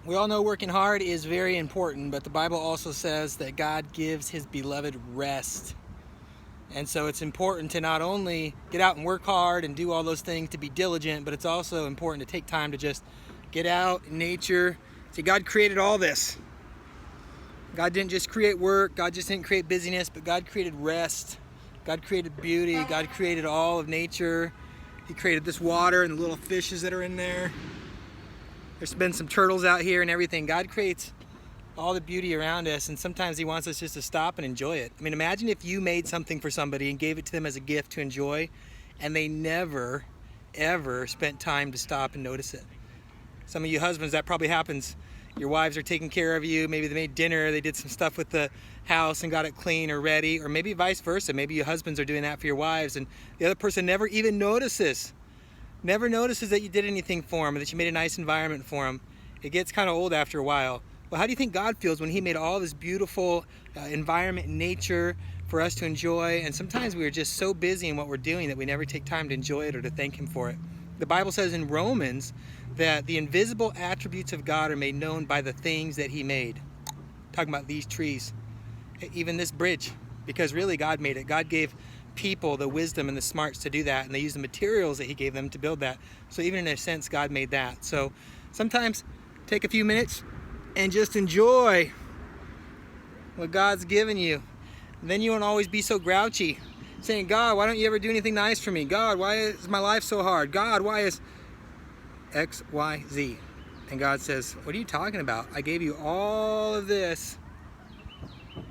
We all know working hard is very important, but the Bible also says that God gives his beloved rest. And so it's important to not only get out and work hard and do all those things to be diligent, but it's also important to take time to just get out in nature. See, God created all this. God didn't just create work, God just didn't create busyness, but God created rest. God created beauty, God created all of nature. He created this water and the little fishes that are in there. There's been some turtles out here and everything. God creates all the beauty around us, and sometimes he wants us just to stop and enjoy it. I mean, imagine if you made something for somebody and gave it to them as a gift to enjoy, and they never, ever spent time to stop and notice it. Some of you husbands, that probably happens. Your wives are taking care of you. Maybe they made dinner, they did some stuff with the house and got it clean or ready, or maybe vice versa. Maybe your husbands are doing that for your wives, and the other person never even notices. Never notices that you did anything for them or that you made a nice environment for them. It gets kind of old after a while. Well, how do you think God feels when he made all this beautiful environment and nature for us to enjoy? And sometimes we are just so busy in what we're doing that we never take time to enjoy it or to thank him for it. The Bible says in Romans that the invisible attributes of God are made known by the things that he made. Talking about these trees, even this bridge, because really God made it. God gave people the wisdom and the smarts to do that, and they used the materials that he gave them to build that. So even in a sense, God made that. So sometimes take a few minutes and just enjoy what God's given you. And then you won't always be so grouchy, saying, God, why don't you ever do anything nice for me? God, why is my life so hard? God, why is X, Y, Z? And God says, what are you talking about? I gave you all of this.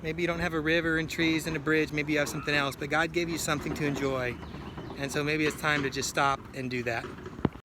Maybe you don't have a river and trees and a bridge, maybe you have something else, but God gave you something to enjoy. And so maybe it's time to just stop and do that.